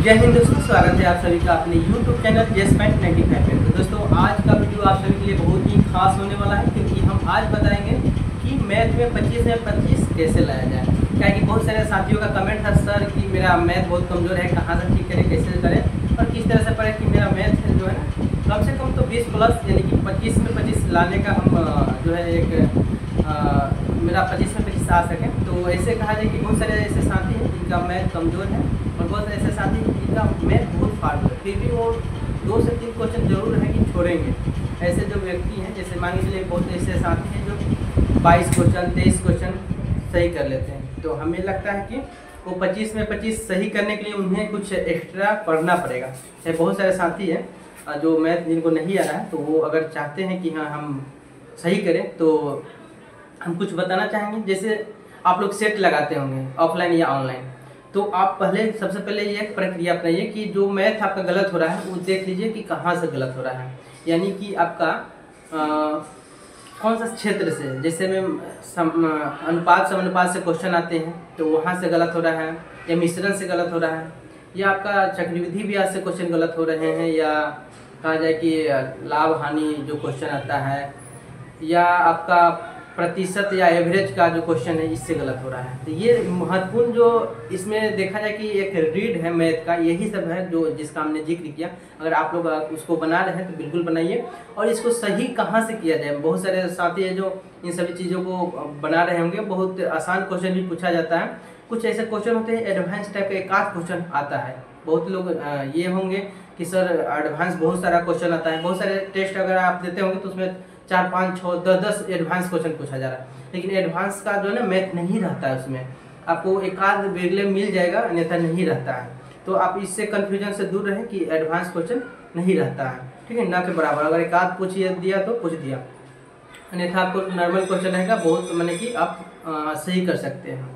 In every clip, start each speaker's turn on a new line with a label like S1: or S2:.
S1: जय हिंद दोस्तों, स्वागत है आप सभी का अपने YouTube चैनल JS.95 में। तो दोस्तों आज का वीडियो आप सभी के लिए बहुत ही खास होने वाला है, क्योंकि हम आज बताएंगे कि मैथ में 25 में 25 कैसे लाया जाए। क्या कि बहुत सारे साथियों का कमेंट था सर कि मेरा मैथ बहुत कमज़ोर है, कहाँ से ठीक करें, कैसे करें और किस तरह से पढ़े कि मेरा मैथ जो है ना कम से कम तो 20 प्लस यानी कि 25 में 25 लाने का हम जो है एक मेरा 25 में 25 आ सकें। तो ऐसे कहा जाए कि बहुत सारे ऐसे साथी हैं जिनका मैथ कमज़ोर है और बहुत ऐसे साथी हैं जिनका मैथ बहुत फाड़ है, फिर भी वो 2 से 3 क्वेश्चन जरूर है कि छोड़ेंगे। ऐसे जो व्यक्ति हैं, जैसे मान लीजिए बहुत ऐसे साथी हैं जो 22 क्वेश्चन 23 क्वेश्चन सही कर लेते हैं। तो हमें लगता है कि वो 25 में 25 सही करने के लिए उन्हें कुछ एक्स्ट्रा पढ़ना पड़ेगा। बहुत सारे साथी हैं जो मैथ जिनको नहीं आ रहा है, तो वो अगर चाहते हैं कि हाँ हम सही करें तो हम कुछ बताना चाहेंगे। जैसे आप लोग सेट लगाते होंगे ऑफलाइन या ऑनलाइन, तो आप सबसे पहले ये प्रक्रिया अपनाइए कि जो मैथ आपका गलत हो रहा है वो देख लीजिए कि कहाँ से गलत हो रहा है, यानी कि आपका कौन सा क्षेत्र से। जैसे में अनुपात समानुपात से क्वेश्चन आते हैं तो वहाँ से गलत हो रहा है, या मिश्रण से गलत हो रहा है, या आपका चक्रवृद्धि ब्याज से क्वेश्चन गलत हो रहे हैं, या कहा जाए कि लाभ हानि जो क्वेश्चन आता है, या आपका प्रतिशत या एवरेज का जो क्वेश्चन है इससे गलत हो रहा है। तो ये महत्वपूर्ण जो इसमें देखा जाए कि एक रीड है मैथ का, यही सब है जो जिसका हमने जिक्र किया। अगर आप लोग उसको बना रहे हैं तो बिल्कुल बनाइए। और इसको सही कहाँ से किया जाए, बहुत सारे साथी हैं जो इन सभी चीज़ों को बना रहे होंगे। बहुत आसान क्वेश्चन भी पूछा जाता है, कुछ ऐसे क्वेश्चन होते हैं एडवांस टाइप का, एक आध क्वेश्चन आता है। बहुत लोग ये होंगे कि सर एडवांस बहुत सारा क्वेश्चन आता है। बहुत सारे टेस्ट अगर आप देते होंगे तो उसमें 4 5 6 10 एडवांस क्वेश्चन पूछा जा रहा है, लेकिन एडवांस का जो है ना मैथ नहीं रहता है। उसमें आपको एक आध वेगले मिल जाएगा, अन्यथा नहीं रहता है। तो आप इससे कन्फ्यूजन से दूर रहें कि एडवांस क्वेश्चन नहीं रहता है, ठीक है ना, के बराबर। अगर एक आध पूछ दिया तो पूछ दिया, अन्यथा आपको नॉर्मल क्वेश्चन रहेगा बहुत, माने कि आप सही कर सकते हैं।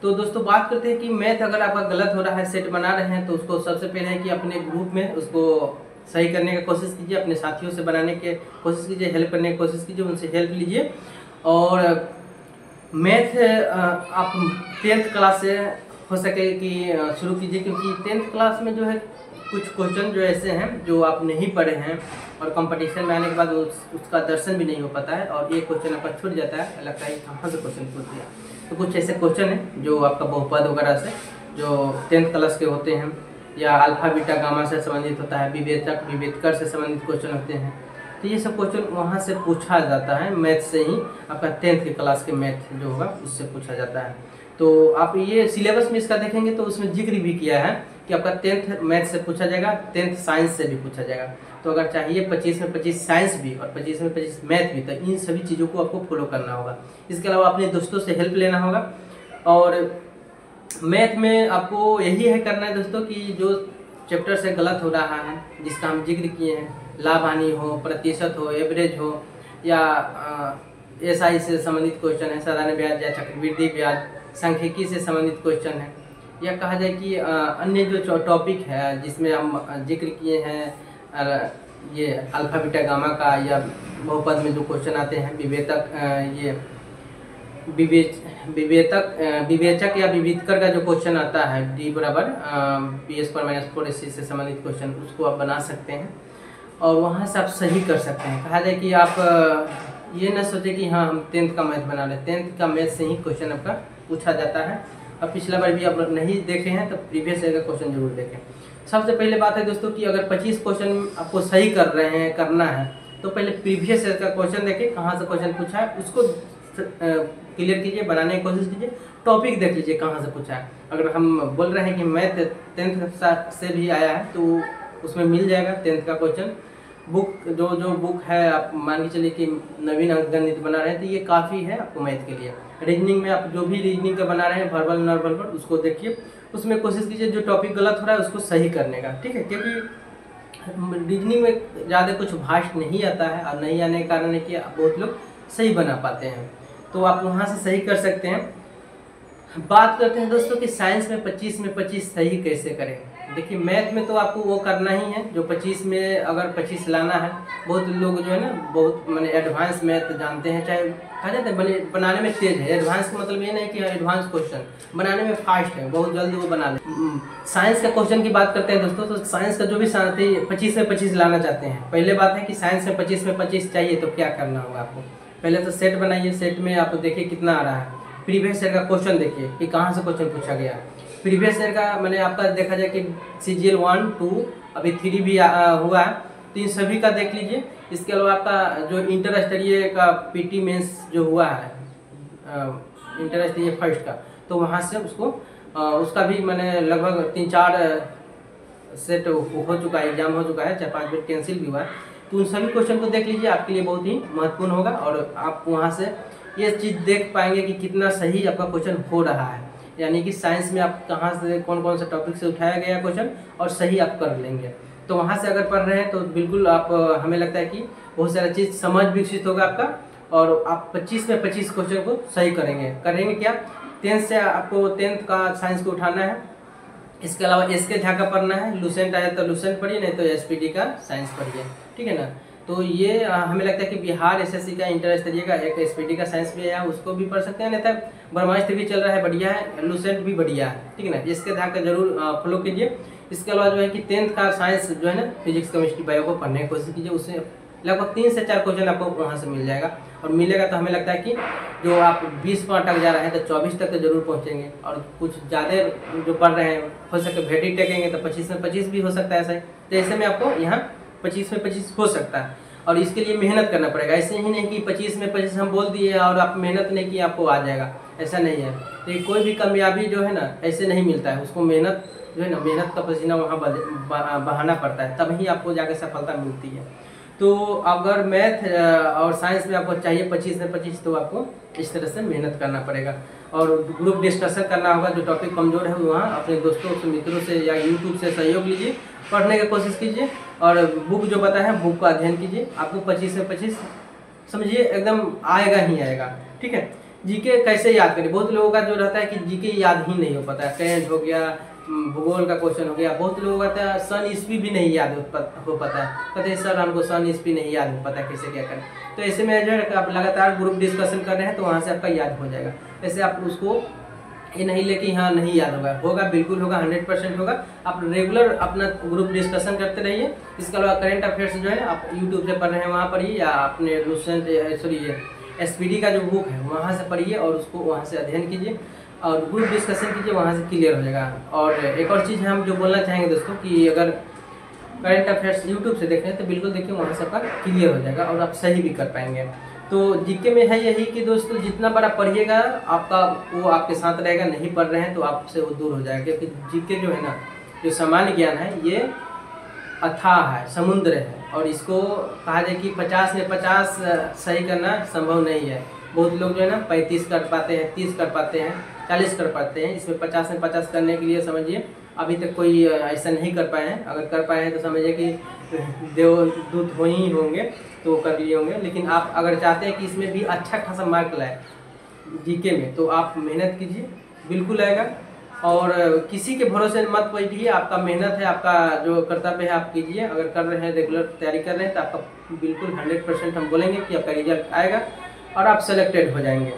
S1: तो दोस्तों बात करते हैं कि मैथ अगर आपका गलत हो रहा है, सेट बना रहे हैं, तो उसको सबसे पहले है कि अपने ग्रुप में उसको सही करने की कोशिश कीजिए, अपने साथियों से बनाने की कोशिश कीजिए, हेल्प करने की कोशिश कीजिए, उनसे हेल्प लीजिए। और मैथ आप 10th क्लास से हो सके कि शुरू कीजिए, क्योंकि 10th क्लास में जो है कुछ क्वेश्चन जो ऐसे हैं जो आप नहीं पढ़े हैं और कंपटीशन में आने के बाद उसका दर्शन भी नहीं हो पाता है, और एक क्वेश्चन आपका छूट जाता है, लगता है कहाँ से क्वेश्चन पूछ दिया। तो कुछ ऐसे क्वेश्चन हैं जो आपका बहुपद वगैरह से जो 10th क्लास के होते हैं, या अल्फा बीटा गामा से संबंधित होता है, विभेदक विभेदकर से संबंधित क्वेश्चन होते हैं। तो ये सब क्वेश्चन वहाँ से पूछा जाता है, मैथ से ही आपका 10th के क्लास के मैथ जो होगा उससे पूछा जाता है। तो आप ये सिलेबस में इसका देखेंगे तो उसमें जिक्र भी किया है कि आपका 10th मैथ से पूछा जाएगा, 10th साइंस से भी पूछा जाएगा। तो अगर चाहिए 25 में 25 साइंस भी और 25 में 25 मैथ भी, तो इन सभी चीज़ों को आपको फॉलो करना होगा। इसके अलावा अपने दोस्तों से हेल्प लेना होगा। और मैथ में आपको यही है करना है दोस्तों कि जो चैप्टर से गलत हो रहा है, जिसका हम जिक्र किए हैं, लाभ हानि हो, प्रतिशत हो, एवरेज हो, या एसआई से संबंधित क्वेश्चन है, साधारण ब्याज या चक्रवृद्धि ब्याज, सांख्यिकी से संबंधित क्वेश्चन है, या कहा जाए कि अन्य जो टॉपिक है जिसमें हम जिक्र किए हैं, ये अल्फा बीटा गामा का, या बहुपद में जो क्वेश्चन आते हैं, ये विवेचक या विविधकर का जो क्वेश्चन आता है, D बराबर PS/-4 से संबंधित क्वेश्चन, उसको आप बना सकते हैं और वहाँ से आप सही कर सकते हैं। कहा जाए कि आप ये ना सोचें कि हाँ हम 10th का मैथ बना रहे हैं, 10th का मैथ से ही क्वेश्चन आपका पूछा जाता है। और पिछला बार भी आप लोग नहीं देखे हैं तो प्रीवियस ईयर का क्वेश्चन जरूर देखें। सबसे पहले बात है दोस्तों कि अगर 25 क्वेश्चन आपको सही कर रहे हैं, करना है, तो पहले प्रीवियस ईयर का क्वेश्चन देखें, कहाँ से क्वेश्चन पूछा है उसको क्लियर कीजिए, बनाने की कोशिश कीजिए। टॉपिक देख लीजिए कहाँ से पूछा है। अगर हम बोल रहे हैं कि मैथ 10th से भी आया है तो उसमें मिल जाएगा 10th का क्वेश्चन। बुक जो बुक है, आप मान के चलिए कि नवीन अंकगणित बना रहे हैं तो ये काफ़ी है आपको मैथ के लिए। रीजनिंग में आप जो भी रीजनिंग का बना रहे हैं, वर्बल नॉन वर्बल, उसको देखिए, उसमें कोशिश कीजिए जो टॉपिक गलत हो रहा है उसको सही करने का, ठीक है। क्योंकि रीजनिंग में ज़्यादा कुछ भाष्य नहीं आता है, और नहीं आने के कारण है कि बहुत लोग सही बना पाते हैं, तो आप वहाँ से सही कर सकते हैं। बात करते हैं दोस्तों कि साइंस में 25 में 25 सही कैसे करें। देखिए मैथ में तो आपको वो करना ही है जो 25 में अगर 25 लाना है। बहुत लोग जो है ना बहुत माने एडवांस मैथ जानते हैं, चाहे कहा जाता है बनाने में तेज है। एडवांस का मतलब ये नहीं कि एडवांस क्वेश्चन बनाने में फास्ट है, बहुत जल्द वो बना ले। साइंस का क्वेश्चन की बात करते हैं दोस्तों, तो साइंस का जो भी साथी 25 में 25 लाना चाहते हैं, पहले बात है कि साइंस में 25 में 25 चाहिए तो क्या करना होगा आपको। पहले तो सेट बनाइए, सेट में आप देखिए कितना आ रहा है। प्रीवियस ईयर का क्वेश्चन देखिए कि कहाँ से क्वेश्चन पूछा गया। प्रीवियस ईयर का मैंने आपका देखा जाए कि CGL 1, 2 अभी 3 भी हुआ है, तो इन सभी का देख लीजिए। इसके अलावा आपका जो इंटर स्तरीय का PT मेंस जो हुआ है इंटर स्तरीय फर्स्ट का, तो वहाँ से उसका भी मैंने लगभग 3-4 सेट हो चुका है, एग्जाम हो चुका है, 4-5 बेट कैंसिल भी हुआ है। तो उन सभी क्वेश्चन को देख लीजिए, आपके लिए बहुत ही महत्वपूर्ण होगा और आप वहाँ से ये चीज़ देख पाएंगे कि कितना सही आपका क्वेश्चन हो रहा है। यानी कि साइंस में आप कहाँ से कौन कौन से टॉपिक से उठाया गया क्वेश्चन और सही आप कर लेंगे। तो वहाँ से अगर पढ़ रहे हैं तो बिल्कुल आप हमें लगता है कि बहुत सारा चीज़ समझ विकसित होगा आपका और आप 25 में 25 क्वेश्चन को सही करेंगे क्या 10th से आपको 10th का साइंस को उठाना है। इसके अलावा SK झा का पढ़ना है, लुसेंट आया तो लुसेंट पढ़िए, नहीं तो SPD का साइंस पढ़िए, ठीक है ना। तो ये हमें लगता है कि बिहार SSC का इंटर स्तरीय का एक SPD का साइंस भी है, उसको भी पढ़ सकते हैं, नहीं तो ब्रह्मास्त्र भी चल रहा है, बढ़िया है, लुसेंट भी बढ़िया है, ठीक है ना। SK झा का जरूर फॉलो कीजिए। इसके अलावा जो है कि 10th का साइंस जो है ना, फिजिक्स केमिस्ट्री बायो को पढ़ने की कोशिश कीजिए, उससे लगभग 3 से 4 क्वेश्चन आपको वहाँ से मिल जाएगा। और मिलेगा तो हमें लगता है कि जो आप 20 पर अटक जा रहे हैं तो 24 तक तो जरूर पहुँचेंगे। और कुछ ज़्यादा जो पढ़ रहे हैं हो सके भेटी टेकेंगे तो 25 में 25 भी हो सकता है ऐसा ही। तो ऐसे में आपको यहाँ 25 में 25 हो सकता है और इसके लिए मेहनत करना पड़ेगा। ऐसे ही नहीं कि 25 में 25 हम बोल दिए और आप मेहनत नहीं की आपको आ जाएगा, ऐसा नहीं है। तो कोई भी कामयाबी जो है ना ऐसे नहीं मिलता है, उसको मेहनत जो है ना, मेहनत का पसीना वहाँ बहाना पड़ता है, तभी आपको जाकर सफलता मिलती है। तो अगर मैथ और साइंस में आपको चाहिए 25 में 25 तो आपको इस तरह से मेहनत करना पड़ेगा और ग्रुप डिस्कशन करना होगा। जो टॉपिक कमज़ोर है वहाँ अपने दोस्तों से, मित्रों से या YouTube से सहयोग लीजिए, पढ़ने की कोशिश कीजिए और बुक जो बताए हैं बुक का अध्ययन कीजिए। आपको 25 में 25 समझिए एकदम आएगा ही आएगा, ठीक है। GK कैसे याद करें, बहुत लोगों का जो रहता है कि GK याद ही नहीं हो पाता है। करेंट हो गया, भूगोल का क्वेश्चन हो गया, बहुत लोगों का तो सन ईस्वी भी नहीं याद हो पाता है, कहते हैं सर हमको सन ईस्वी नहीं याद हो पाता कैसे क्या करें। तो ऐसे में जो है आप लगातार ग्रुप डिस्कशन कर रहे हैं तो वहाँ से आपका याद हो जाएगा। ऐसे आप उसको ये नहीं लेके हाँ नहीं याद होगा बिल्कुल होगा, 100% होगा। आप रेगुलर अपना ग्रुप डिस्कशन करते रहिए। इसके अलावा करेंट अफेयर्स जो है ना आप यूट्यूब से पढ़ रहे हैं वहाँ पढ़िए या अपने SPD का जो बुक है वहाँ से पढ़िए और उसको वहाँ से अध्ययन कीजिए और ग्रुप डिस्कशन कीजिए, वहाँ से क्लियर हो जाएगा। और एक और चीज़ हम जो बोलना चाहेंगे दोस्तों कि अगर करंट अफेयर्स यूट्यूब से देख रहे हैं तो बिल्कुल देखिए, वहाँ से आपका क्लियर हो जाएगा और आप सही भी कर पाएंगे। तो GK में है यही कि दोस्तों जितना बड़ा पढ़िएगा आपका वो आपके साथ रहेगा, नहीं पढ़ रहे हैं तो आपसे वो दूर हो जाएगा। क्योंकि GK जो है ना, जो सामान्य ज्ञान है ये अथाह है, समुद्र है और इसको कहा जाए कि 50 में 50 सही करना संभव नहीं है। बहुत लोग जो है ना 35 कर पाते हैं, 30 कर पाते हैं, 40 कर पाते हैं। इसमें 50 में 50 करने के लिए समझिए अभी तक कोई ऐसा नहीं कर पाए हैं। अगर कर पाए हैं तो समझिए कि देवदूत हो ही होंगे तो कर लिए होंगे। लेकिन आप अगर चाहते हैं कि इसमें भी अच्छा खासा मार्क लाए GK में तो आप मेहनत कीजिए, बिल्कुल आएगा। और किसी के भरोसे मत बैठिए, आपका मेहनत है, आपका जो कर्तव्य है आप कीजिए। अगर कर रहे हैं, रेगुलर तैयारी कर रहे हैं तो आपका बिल्कुल 100% हम बोलेंगे कि आपका रिजल्ट आएगा और आप सेलेक्टेड हो जाएंगे।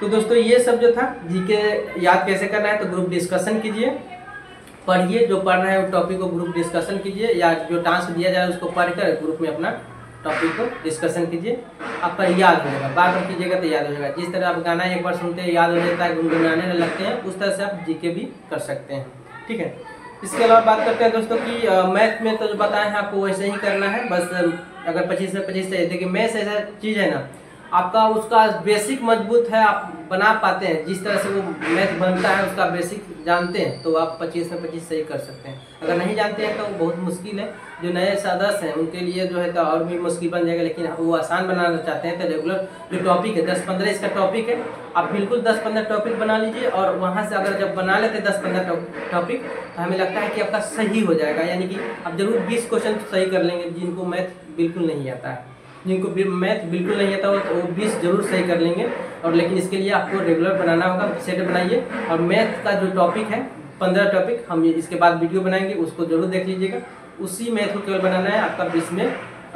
S1: तो दोस्तों ये सब जो था GK याद कैसे करना है, तो ग्रुप डिस्कशन कीजिए, पढ़िए, जो पढ़ रहे हैं वो टॉपिक को ग्रुप डिस्कशन कीजिए या जो टास्क दिया जाए उसको पढ़कर ग्रुप में अपना टॉपिक को डिस्कशन कीजिए, आपका याद हो जाएगा। बार बार कीजिएगा तो याद हो जाएगा। जिस तरह आप गाना एक बार सुनते हैं याद हो जाता है, गुनगुनाने लगते हैं, उस तरह से आप GK भी कर सकते हैं, ठीक है। इसके अलावा बात करते हैं दोस्तों कि मैथ में तो जो बताए हैं आपको वैसे ही करना है। बस अगर 25 में 25 चाहिए, देखिए मैथ ऐसा चीज़ है ना, आपका उसका बेसिक मजबूत है, आप बना पाते हैं, जिस तरह से वो मैथ बनता है उसका बेसिक जानते हैं तो आप 25 में 25 सही कर सकते हैं। अगर नहीं जानते हैं तो बहुत मुश्किल है। जो नए सदस्य हैं उनके लिए जो है तो और भी मुश्किल बन जाएगा, लेकिन वो आसान बनाना चाहते हैं तो रेगुलर जो टॉपिक है 10-15 इसका टॉपिक है, आप बिल्कुल 10-15 टॉपिक बना लीजिए और वहाँ से अगर जब बना लेते 10-15 टॉपिक तो हमें लगता है कि आपका सही हो जाएगा। यानी कि आप जरूर 20 क्वेश्चन सही कर लेंगे। जिनको मैथ बिल्कुल नहीं आता है, जिनको मैथ बिल्कुल नहीं आता हो तो वो 20 जरूर सही कर लेंगे। और लेकिन इसके लिए आपको रेगुलर बनाना होगा, सेट बनाइए। और मैथ का जो टॉपिक है 15 टॉपिक हम इसके बाद वीडियो बनाएंगे, उसको जरूर देख लीजिएगा। उसी मैथ को केवल बनाना है, आपका 20 में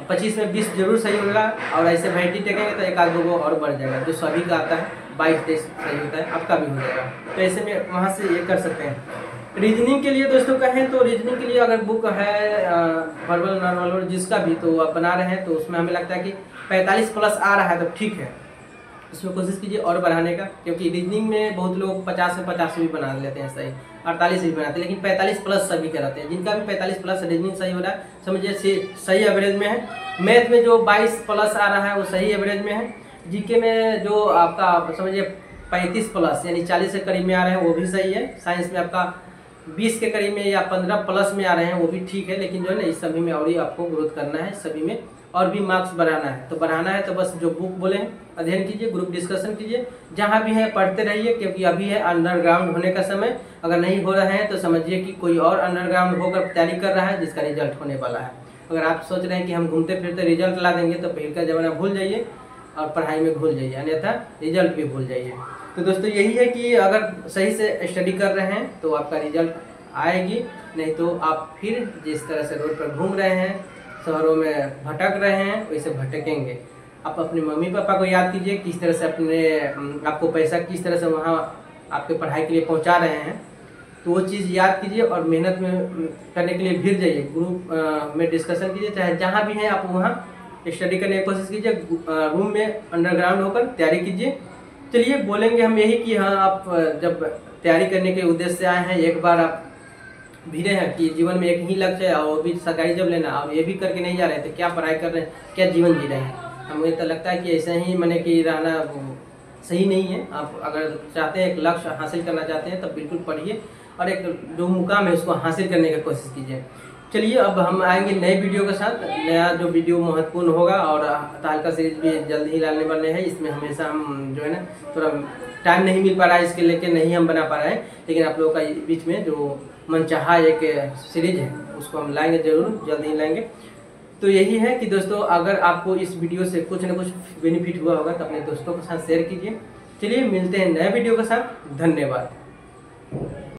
S1: 25 में 20 जरूर सही होगा, और ऐसे वैरायटी टेकेंगे तो एक आध दो और बढ़ जाएगा। जो सभी का आता है 22-23 सही होता है, आपका भी हो जाएगा। तो ऐसे में वहाँ से ये कर सकते हैं। रीजनिंग के लिए दोस्तों कहें तो रीजनिंग के लिए अगर बुक है वर्बल नॉर्मल और जिसका भी तो आप बना रहे हैं, तो उसमें हमें लगता है कि 45 प्लस आ रहा है तो ठीक है, उसमें कोशिश कीजिए और बढ़ाने का। क्योंकि रीजनिंग में बहुत लोग 50 में 50 भी बना लेते हैं सही, 48 भी बनाते हैं, लेकिन 45 प्लस सभी कराते हैं। जिनका भी 45 प्लस रीजनिंग सही हो रहा है समझिए सही एवरेज में है। मैथ में जो 22 प्लस आ रहा है वो सही एवरेज में है। जीके में जो आपका समझिए 35 प्लस यानी 40 के करीब में आ रहे हैं वो भी सही है। साइंस में आपका 20 के करीब में या 15 प्लस में आ रहे हैं वो भी ठीक है। लेकिन जो है ना इस सभी में और ही आपको ग्रोथ करना है, सभी में और भी मार्क्स बढ़ाना है। तो बढ़ाना है तो बस जो बुक बोले हैं अध्ययन कीजिए, ग्रुप डिस्कशन कीजिए, जहाँ भी है पढ़ते रहिए। क्योंकि अभी है अंडरग्राउंड होने का समय। अगर नहीं हो रहा है तो समझिए कि कोई और अंडरग्राउंड होकर तैयारी कर रहा है जिसका रिजल्ट होने वाला है। अगर आप सोच रहे हैं कि हम घूमते फिरते रिजल्ट ला देंगे तो पहले का जमाना भूल जाइए और पढ़ाई में भूल जाइए, अन्यथा रिजल्ट भी भूल जाइए। तो दोस्तों यही है कि अगर सही से स्टडी कर रहे हैं तो आपका रिजल्ट आएगी, नहीं तो आप फिर जिस तरह से रोड पर घूम रहे हैं, शहरों में भटक रहे हैं, वैसे भटकेंगे। आप अपने मम्मी पापा को याद कीजिए किस तरह से आपको पैसा किस तरह से वहाँ आपके पढ़ाई के लिए पहुँचा रहे हैं, तो वो चीज़ याद कीजिए और मेहनत में करने के लिए भिड़ जाइए। ग्रुप में डिस्कशन कीजिए, चाहे जहाँ भी हैं आप वहाँ स्टडी करने की कोशिश कीजिए। रूम में अंडरग्राउंड होकर तैयारी कीजिए। चलिए बोलेंगे हम यही कि हाँ, आप जब तैयारी करने के उद्देश्य से आए हैं, एक बार आप भिड़े हैं कि जीवन में एक ही लक्ष्य है और वो भी सरकारी जॉब लेना, और ये भी करके नहीं जा रहे थे, क्या पढ़ाई कर रहे हैं, क्या जीवन जी रहे हैं। हमें तो लगता है कि ऐसा ही मैंने कि रहना सही नहीं है। आप अगर चाहते हैं एक लक्ष्य हासिल करना चाहते हैं तब बिल्कुल पढ़िए और एक जो मुकाम है उसको हासिल करने की कोशिश कीजिए। चलिए अब हम आएंगे नए वीडियो के साथ। नया जो वीडियो महत्वपूर्ण होगा और तालिका सीरीज भी जल्द ही लाने वाले हैं। इसमें हमेशा हम जो है ना थोड़ा टाइम नहीं मिल पा रहा है, इसके लेके नहीं हम बना पा रहे हैं, लेकिन आप लोगों का बीच में जो मनचाहा एक सीरीज है उसको हम लाएंगे, जरूर जल्द ही लाएंगे। तो यही है कि दोस्तों अगर आपको इस वीडियो से कुछ न कुछ बेनिफिट हुआ होगा तो अपने दोस्तों के साथ शेयर कीजिए। चलिए मिलते हैं नए वीडियो के साथ। धन्यवाद।